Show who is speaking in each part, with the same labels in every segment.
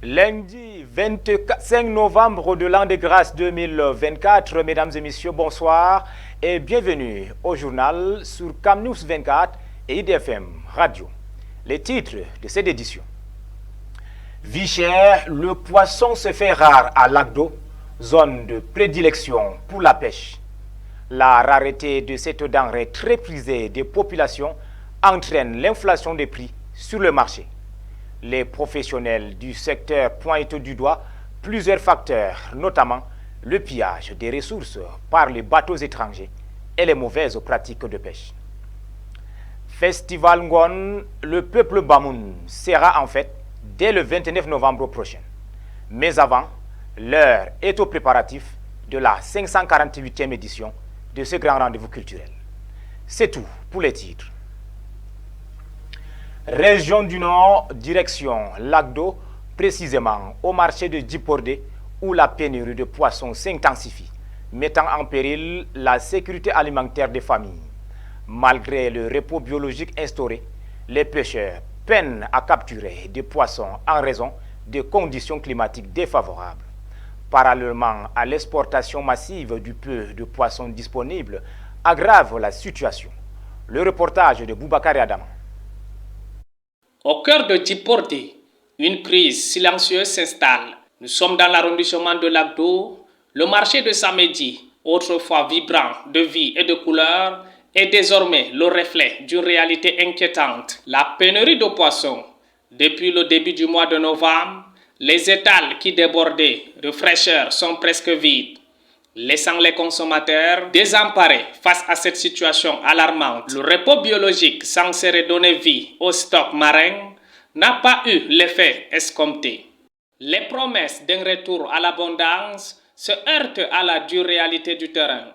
Speaker 1: Lundi 25 novembre de l'an de grâce 2024, mesdames et messieurs, bonsoir et bienvenue au journal sur Camnews 24 et IDFM Radio. Les titres de cette édition. Vie chère, le poisson se fait rare à Lac d'eau, zone de prédilection pour la pêche. La rareté de cette denrée très prisée des populations entraîne l'inflation des prix sur le marché. Les professionnels du secteur pointent du doigt plusieurs facteurs, notamment le pillage des ressources par les bateaux étrangers et les mauvaises pratiques de pêche. Festival Ngon, le peuple Bamoun sera en fête dès le 29 novembre prochain. Mais avant, l'heure est au préparatif de la 548e édition de ce grand rendez-vous culturel. C'est tout pour les titres. Région du Nord, direction Lac d'eau, précisément au marché de Djipordé, où la pénurie de poissons s'intensifie, mettant en péril la sécurité alimentaire des familles. Malgré le repos biologique instauré, les pêcheurs peinent à capturer des poissons en raison de conditions climatiques défavorables. Parallèlement à l'exportation massive du peu de poissons disponibles, aggrave la situation. Le reportage de Boubacar Adama.
Speaker 2: Au cœur de Djipordé, une crise silencieuse s'installe. Nous sommes dans l'arrondissement de Lac d'eau. Le marché de samedi, autrefois vibrant de vie et de couleurs, est désormais le reflet d'une réalité inquiétante. La pénurie de poissons. Depuis le début du mois de novembre, les étals qui débordaient de fraîcheur sont presque vides, laissant les consommateurs désemparés face à cette situation alarmante. Le repos biologique censé redonner vie au stock marin n'a pas eu l'effet escompté. Les promesses d'un retour à l'abondance se heurtent à la dure réalité du terrain.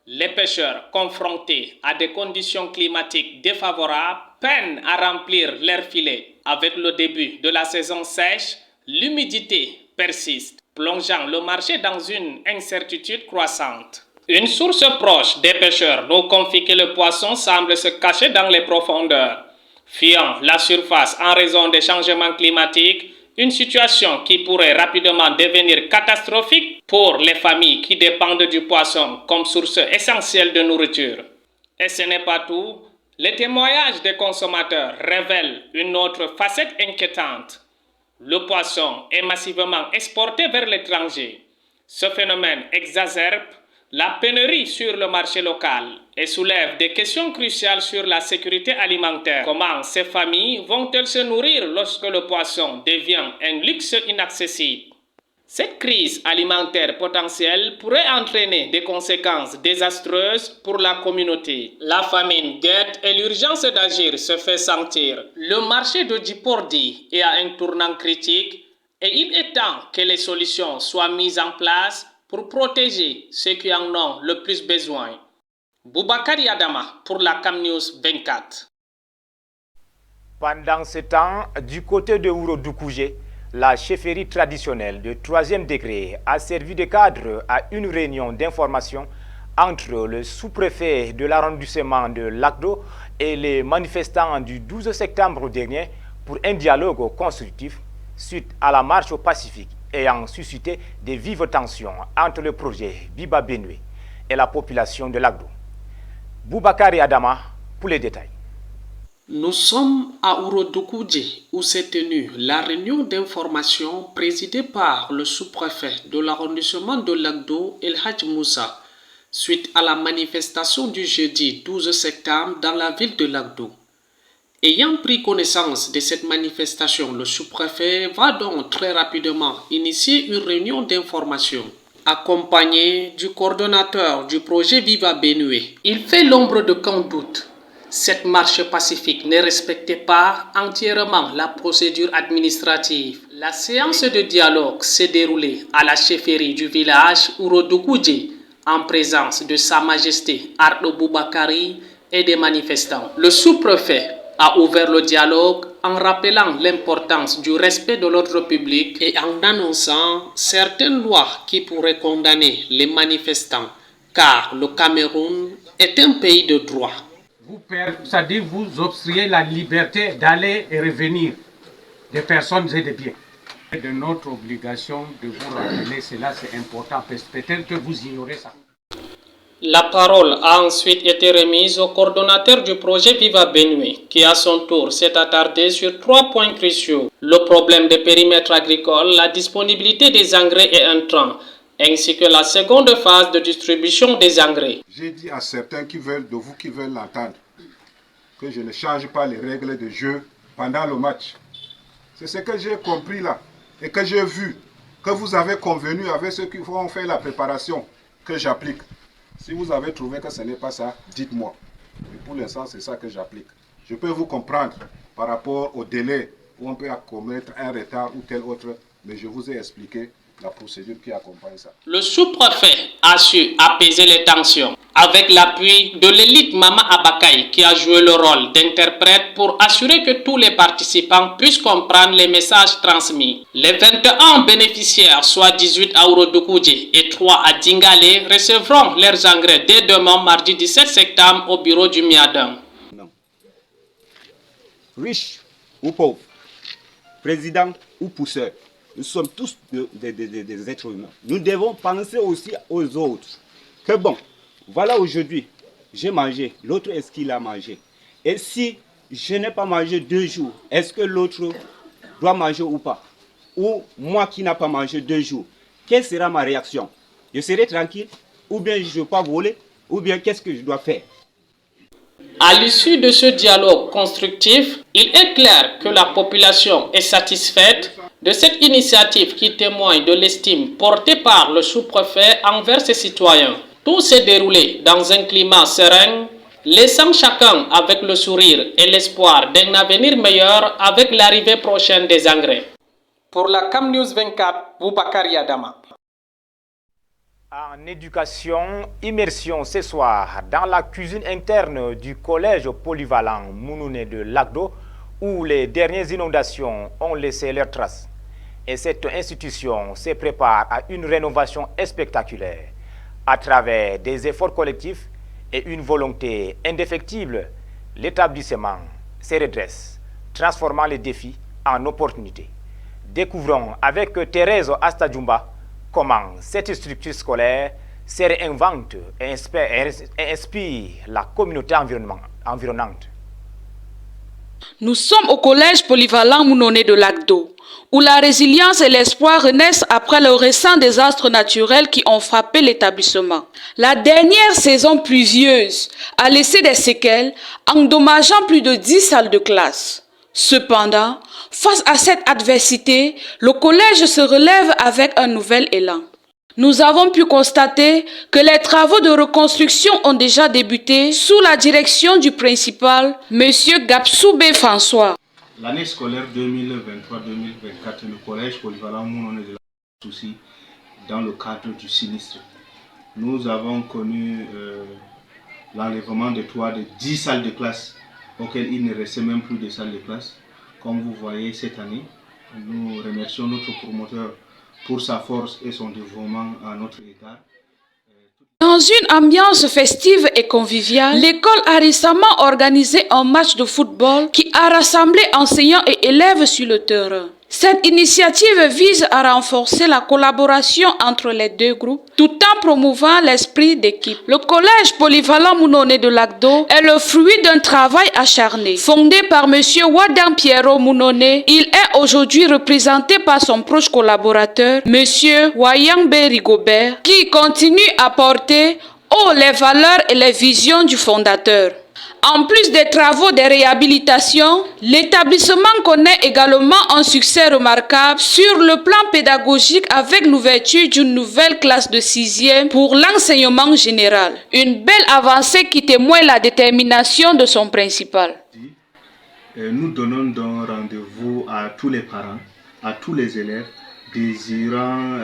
Speaker 2: Les pêcheurs confrontés à des conditions climatiques défavorables peinent à remplir leurs filets. Avec le début de la saison sèche, l'humidité persiste, plongeant le marché dans une incertitude croissante. Une source proche des pêcheurs nous confie que le poisson semble se cacher dans les profondeurs, fuyant la surface en raison des changements climatiques, une situation qui pourrait rapidement devenir catastrophique pour les familles qui dépendent du poisson comme source essentielle de nourriture. Et ce n'est pas tout, les témoignages des consommateurs révèlent une autre facette inquiétante. Le poisson est massivement exporté vers l'étranger. Ce phénomène exacerbe la pénurie sur le marché local et soulève des questions cruciales sur la sécurité alimentaire. Comment ces familles vont-elles se nourrir lorsque le poisson devient un luxe inaccessible? Cette crise alimentaire potentielle pourrait entraîner des conséquences désastreuses pour la communauté. La famine guette et l'urgence d'agir se fait sentir. Le marché de Djipordé est à un tournant critique et il est temps que les solutions soient mises en place pour protéger ceux qui en ont le plus besoin. Boubacar Adama pour la Camnews 24.
Speaker 1: Pendant ce temps, du côté de Ouro Doukougé, la chefferie traditionnelle de 3e degré a servi de cadre à une réunion d'information entre le sous-préfet de l'arrondissement de Lac d'eau et les manifestants du 12 septembre dernier pour un dialogue constructif suite à la marche au Pacifique ayant suscité de vives tensions entre le projet Biba Benue et la population de Lac d'eau. Boubacar Adama pour les détails.
Speaker 2: Nous sommes à Ouro Doukougé où s'est tenue la réunion d'information présidée par le sous-préfet de l'arrondissement de Lac d'eau, El Hadj Moussa, suite à la manifestation du jeudi 12 septembre dans la ville de Lac d'eau. Ayant pris connaissance de cette manifestation, le sous-préfet va donc très rapidement initier une réunion d'information. Accompagné du coordonnateur du projet Viva Benue, il fait l'ombre de qu'un doute. Cette marche pacifique ne respectait pas entièrement la procédure administrative. La séance de dialogue s'est déroulée à la chefferie du village Ouro Doukougé en présence de Sa Majesté Ardo Boubakari et des manifestants. Le sous-préfet a ouvert le dialogue en rappelant l'importance du respect de l'ordre public et en annonçant certaines lois qui pourraient condamner les manifestants, car le Cameroun est un pays de droit.
Speaker 3: C'est-à-dire vous obstruez la liberté d'aller et revenir des personnes et des biens. de notre obligation de vous rappeler cela, c'est important, parce que peut-être que vous ignorez ça.
Speaker 2: La parole a ensuite été remise au coordonnateur du projet Viva Benue, qui à son tour s'est attardé sur 3 points cruciaux: le problème des périmètres agricoles, la disponibilité des engrais et intrants, ainsi que la seconde phase de distribution des engrais.
Speaker 4: J'ai dit à certains de vous qui veulent l'entendre, que je ne change pas les règles de jeu pendant le match. C'est ce que j'ai compris là, et que j'ai vu, que vous avez convenu avec ceux qui vont faire la préparation, que j'applique. Si vous avez trouvé que ce n'est pas ça, dites-moi. Mais pour l'instant, c'est ça que j'applique. Je peux vous comprendre par rapport au délai où on peut commettre un retard ou tel autre, mais je vous ai expliqué la procédure qui accompagne ça.
Speaker 2: Le sous-préfet a su apaiser les tensions avec l'appui de l'élite Mama Abakaï, qui a joué le rôle d'interprète pour assurer que tous les participants puissent comprendre les messages transmis. Les 21 bénéficiaires, soit 18 à Ourodokoudji et 3 à Dingale, recevront leurs engrais dès demain mardi 17 septembre au bureau du Miadam.
Speaker 5: Riche ou pauvre, président ou pousseur, nous sommes tous des êtres humains. Nous devons penser aussi aux autres. Que bon, voilà aujourd'hui, j'ai mangé, l'autre est-ce qu'il a mangé? Et si je n'ai pas mangé 2 jours, est-ce que l'autre doit manger ou pas? Ou moi qui n'ai pas mangé 2 jours, quelle sera ma réaction? Je serai tranquille? Ou bien je ne vais pas voler? Ou bien qu'est-ce que je dois faire?
Speaker 2: À l'issue de ce dialogue constructif, il est clair que la population est satisfaite de cette initiative qui témoigne de l'estime portée par le sous-préfet envers ses citoyens. Tout s'est déroulé dans un climat serein, laissant chacun avec le sourire et l'espoir d'un avenir meilleur avec l'arrivée prochaine des engrais. Pour la Cam News 24, Boubacar Adama.
Speaker 1: En éducation, immersion ce soir dans la cuisine interne du collège polyvalent Mounoune de Lagdo, où les dernières inondations ont laissé leurs traces. Et cette institution se prépare à une rénovation spectaculaire. À travers des efforts collectifs et une volonté indéfectible, l'établissement se redresse, transformant les défis en opportunités. Découvrons avec Thérèse Astadjoumba comment cette structure scolaire se réinvente et inspire la communauté environnante.
Speaker 6: Nous sommes au collège polyvalent Mounoné de Lagdo, où la résilience et l'espoir renaissent après le récent désastre naturel qui ont frappé l'établissement. La dernière saison pluvieuse a laissé des séquelles, endommageant plus de 10 salles de classe. Cependant, face à cette adversité, le collège se relève avec un nouvel élan. Nous avons pu constater que les travaux de reconstruction ont déjà débuté sous la direction du principal, M. Gapsoubé François.
Speaker 7: L'année scolaire 2023-2024, le collège polyvalent Mounoné de Lagdo aussi dans le cadre du sinistre. Nous avons connu l'enlèvement de toits de 10 salles de classe auxquelles il ne restait même plus de salles de classe. Comme vous voyez cette année, nous remercions notre promoteur pour sa force et son dévouement à notre égard.
Speaker 6: Dans une ambiance festive et conviviale, l'école a récemment organisé un match de football qui a rassemblé enseignants et élèves sur le terrain. Cette initiative vise à renforcer la collaboration entre les deux groupes tout en promouvant l'esprit d'équipe. Le collège polyvalent Mounoné de Lagdo est le fruit d'un travail acharné. Fondé par M. Wadam Pierrot Mounoné, il est aujourd'hui représenté par son proche collaborateur, M. Wayangbe Rigobert, qui continue à porter haut les valeurs et les visions du fondateur. En plus des travaux de réhabilitation, l'établissement connaît également un succès remarquable sur le plan pédagogique avec l'ouverture d'une nouvelle classe de 6e pour l'enseignement général. Une belle avancée qui témoigne la détermination de son principal.
Speaker 7: Nous donnons donc rendez-vous à tous les parents, à tous les élèves désirant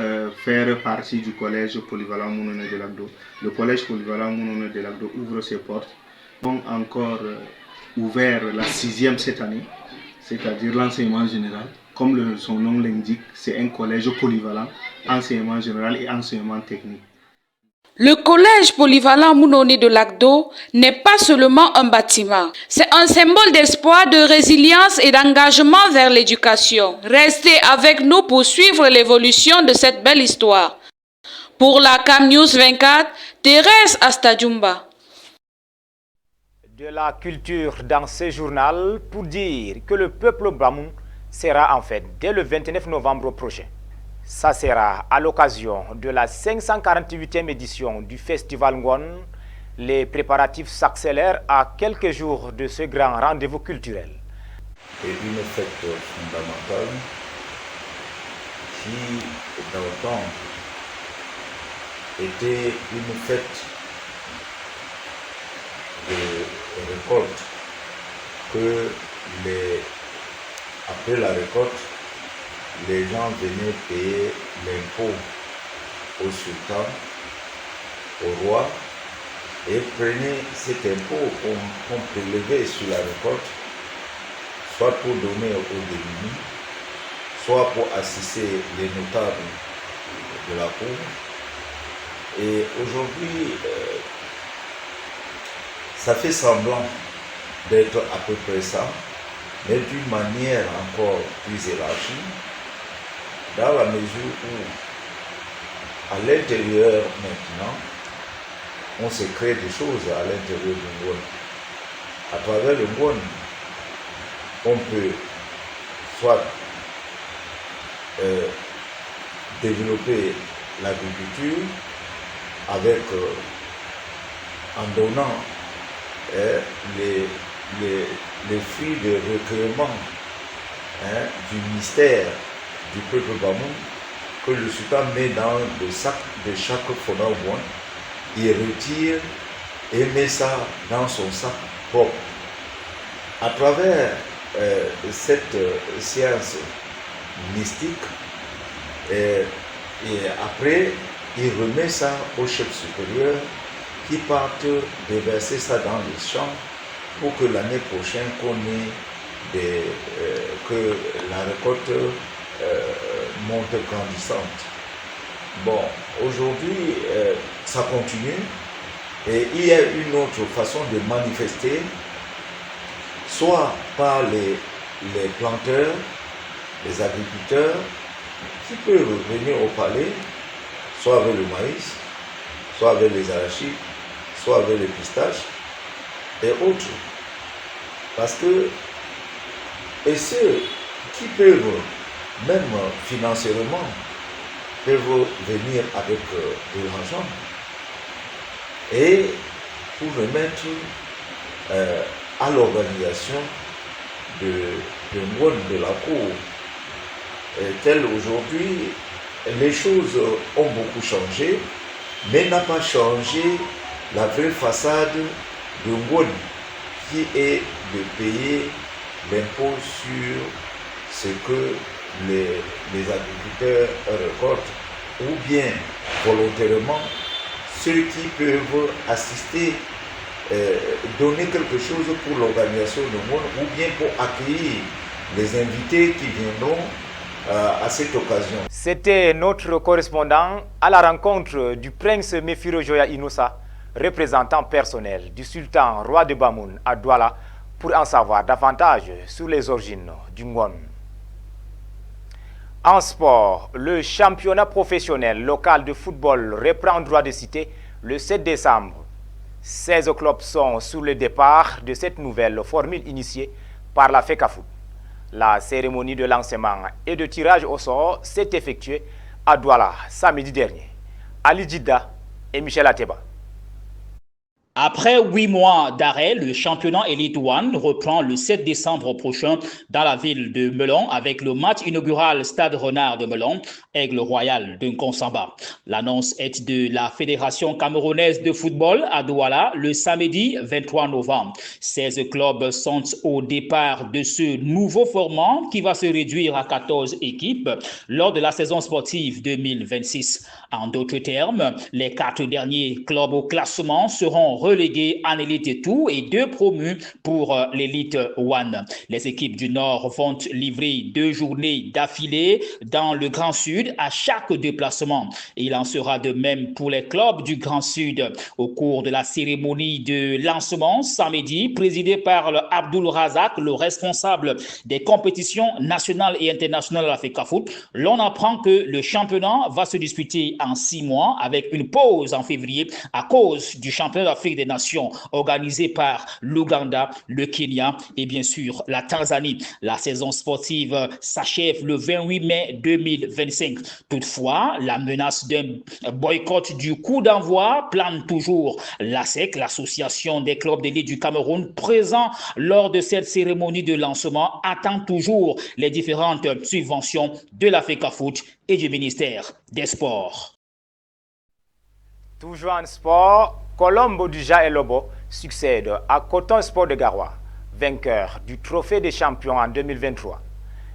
Speaker 7: faire partie du collège polyvalent Mounoné de Lagdo. Le collège polyvalent Mounoné de Lagdo ouvre ses portes. Ont encore ouvert la 6e cette année, c'est-à-dire l'enseignement général. Comme son nom l'indique, c'est un collège polyvalent, enseignement général et enseignement technique.
Speaker 6: Le collège polyvalent Mounoni de Lagdo n'est pas seulement un bâtiment. C'est un symbole d'espoir, de résilience et d'engagement vers l'éducation. Restez avec nous pour suivre l'évolution de cette belle histoire. Pour la Cam News 24, Thérèse Astadjumba.
Speaker 1: De la culture dans ce journal pour dire que le peuple Bamoun sera en fête dès le 29 novembre prochain. Ça sera à l'occasion de la 548e édition du Festival Ngon. Les préparatifs s'accélèrent à quelques jours de ce grand rendez-vous culturel.
Speaker 8: Et une fête fondamentale qui, dans le temps, était une fête de récolte après la récolte, les gens venaient payer l'impôt au sultan, au roi, et prenaient cet impôt qu'on prélevait sur la récolte, soit pour donner aux démunis, soit pour assister les notables de la cour. Et aujourd'hui, ça fait semblant d'être à peu près ça, mais d'une manière encore plus élargie, dans la mesure où, à l'intérieur maintenant, on se crée des choses à l'intérieur du Ngon. À travers le Ngon, on peut soit développer l'agriculture avec, en donnant les fruits de recueillement du mystère du peuple Bamoun que le sultan met dans le sac de chaque Fonauboin. Il retire et met ça dans son sac propre. À travers cette science mystique, et après, il remet ça au chef supérieur qui partent déverser ça dans les champs pour que l'année prochaine qu'on ait que la récolte monte grandissante. Bon, aujourd'hui, ça continue et il y a une autre façon de manifester, soit par les planteurs, les agriculteurs, qui peuvent venir au palais, soit avec le maïs, soit avec les arachides, soit avec les pistaches et autres. Parce que, et ceux qui peuvent, même financièrement, peuvent venir avec de l'argent et pour le mettre à l'organisation de Ngon de la cour. Tel aujourd'hui, les choses ont beaucoup changé, mais n'a pas changé la vraie façade de Ngon, qui est de payer l'impôt sur ce que les agriculteurs récoltent, ou bien volontairement, ceux qui peuvent assister, donner quelque chose pour l'organisation de Ngon, ou bien pour accueillir les invités qui viendront à cette occasion.
Speaker 1: C'était notre correspondant à la rencontre du prince Mefiro Joya Inoussa, représentant personnel du sultan roi de Bamoun à Douala, pour en savoir davantage sur les origines du Ngon. En sport, le championnat professionnel local de football reprend droit de cité le 7 décembre. 16 clubs sont sous le départ de cette nouvelle formule initiée par la FECAFOOT. La cérémonie de lancement et de tirage au sort s'est effectuée à Douala samedi dernier. Ali Djidda et Michel Ateba.
Speaker 9: Après 8 mois d'arrêt, le championnat Elite One reprend le 7 décembre prochain dans la ville de Melon avec le match inaugural Stade Renard de Melon, Aigle Royal de Nkonsamba. L'annonce est de la Fédération camerounaise de football à Douala le samedi 23 novembre. 16 clubs sont au départ de ce nouveau format qui va se réduire à 14 équipes lors de la saison sportive 2026. En d'autres termes, les 4 derniers clubs au classement seront relégués en Elite 2 et 2 promus pour l'Elite 1. Les équipes du Nord vont livrer 2 journées d'affilée dans le Grand Sud à chaque déplacement. Il en sera de même pour les clubs du Grand Sud. Au cours de la cérémonie de lancement samedi, présidée par Abdul Razak, le responsable des compétitions nationales et internationales de la FECAFOOT, l'on apprend que le championnat va se disputer en 6 mois avec une pause en février à cause du championnat d'Afrique des Nations organisé par l'Ouganda, le Kenya et bien sûr la Tanzanie. La saison sportive s'achève le 28 mai 2025. Toutefois, la menace d'un boycott du coup d'envoi plane toujours. L'ASEC, l'association des clubs d'élite du Cameroun, présent lors de cette cérémonie de lancement, attend toujours les différentes subventions de la FECAFOOT et du ministère des Sports.
Speaker 1: Toujours en sport, Colombo du Jae Lobo succède à Coton Sport de Garoua, vainqueur du Trophée des champions en 2023.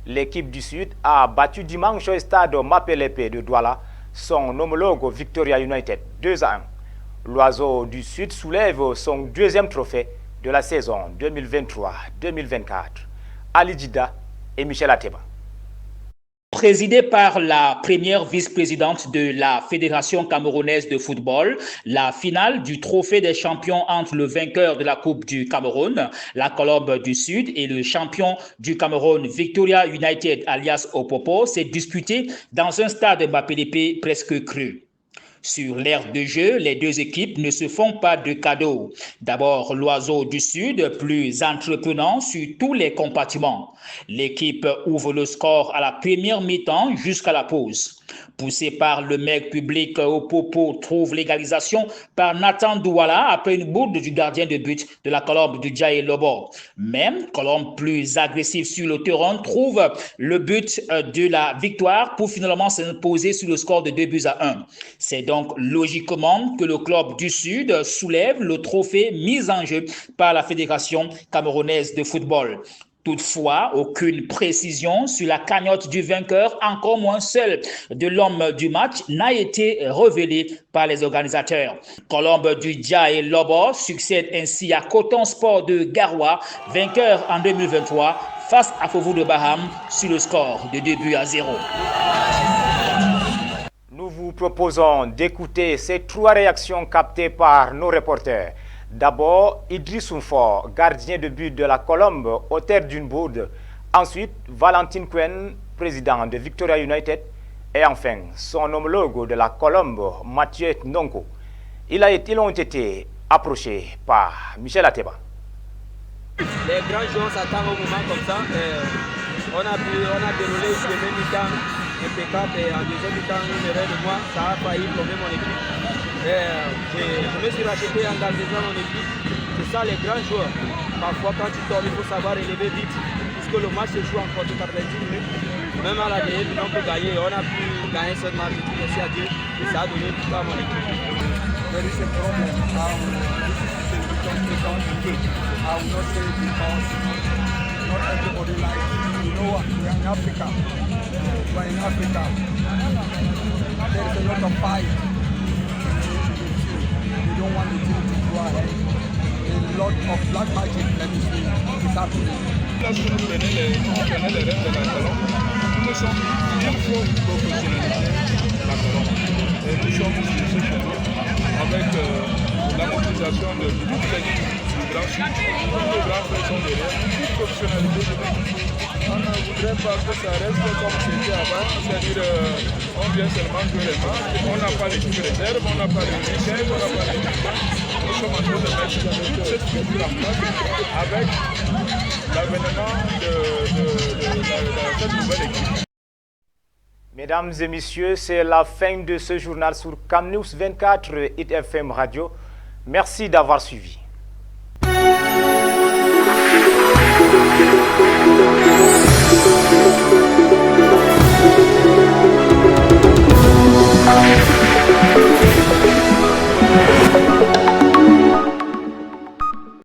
Speaker 1: L'équipe du Sud a battu dimanche au stade Mapelepe de Douala son homologue Victoria United 2-1. L'Oiseau du Sud soulève son 2e trophée de la saison 2023-2024. Ali Djida et Michel Ateba.
Speaker 9: Présidé par la première vice-présidente de la Fédération camerounaise de football, la finale du trophée des champions entre le vainqueur de la Coupe du Cameroun, la Colombe du Sud, et le champion du Cameroun, Victoria United alias Opopo, s'est disputée dans un stade Mapelepe presque creux. Sur l'aire de jeu, les 2 équipes ne se font pas de cadeaux. D'abord, l'Oiseau du Sud, plus entreprenant sur tous les compartiments. L'équipe ouvre le score à la première mi-temps jusqu'à la pause. Poussé par le mec public, Opopo trouve l'égalisation par Nathan Douala après une bourde du gardien de but de la Colombe du Jae Lobo. Même Colombe plus agressif sur le terrain trouve le but de la victoire pour finalement s'imposer sur le score de 2-1. C'est donc logiquement que le club du Sud soulève le trophée mis en jeu par la Fédération camerounaise de football. Toutefois, aucune précision sur la cagnotte du vainqueur, encore moins celle de l'homme du match, n'a été révélée par les organisateurs. Colombe du Jae Lobo succède ainsi à Coton Sport de Garoua, vainqueur en 2023 face à Fovu de Baham sur le score de 2-0.
Speaker 1: Nous vous proposons d'écouter ces 3 réactions captées par nos reporters. D'abord, Idriss Oumfor, gardien de but de la Colombe, auteur d'une bourde. Ensuite, Valentine Kwen, président de Victoria United. Et enfin, son homologue de la Colombe, Mathieu Ndonko. Ils ont été approchés par Michel Ateba.
Speaker 10: Les grands joueurs s'attendent au moment comme ça. On a déroulé une première mi-temps impeccable et en deuxième mi-temps, une erreur de moi, ça a failli plomber mon équipe. Je me suis racheté en gardant mon équipe. C'est ça les grands joueurs. Parfois quand tu tombes, il faut savoir élever vite. Puisque le match se joue en 90 minutes. Même à la dernière, on peut gagner. On a pu gagner ce match. Merci à Dieu. Et ça a donné tout à mon équipe.
Speaker 11: There is a problem. This is I will not say it because not everybody likes it. You know what? We are in Africa. We are in Africa. There is a lot of fight. We don't want the team to go ahead. A lot of black magic, let me see, is happening.
Speaker 12: Lorsque nous prenons les rêves de la Colombe, nous sommes bien trop professionnalisés de la Colombe. Et nous sommes sur ce chemin avec la mobilisation de toutes les lignes du Grand Sud. Tous les grands frères sont derrière, toute professionnalité de l'équipe. On ne voudrait pas que ça reste comme c'était avant, c'est-à-dire on vient seulement jouer les matchs, on n'a pas l'équipe réserve, on n'a pas les week-ends, on n'a pas les week-ends. Nous sommes en train de mettre toute cette structure en place avec l'avènement de cette nouvelle équipe.
Speaker 1: Mesdames et messieurs, c'est la fin de ce journal sur CamNews 24 Hit FM Radio. Merci d'avoir suivi.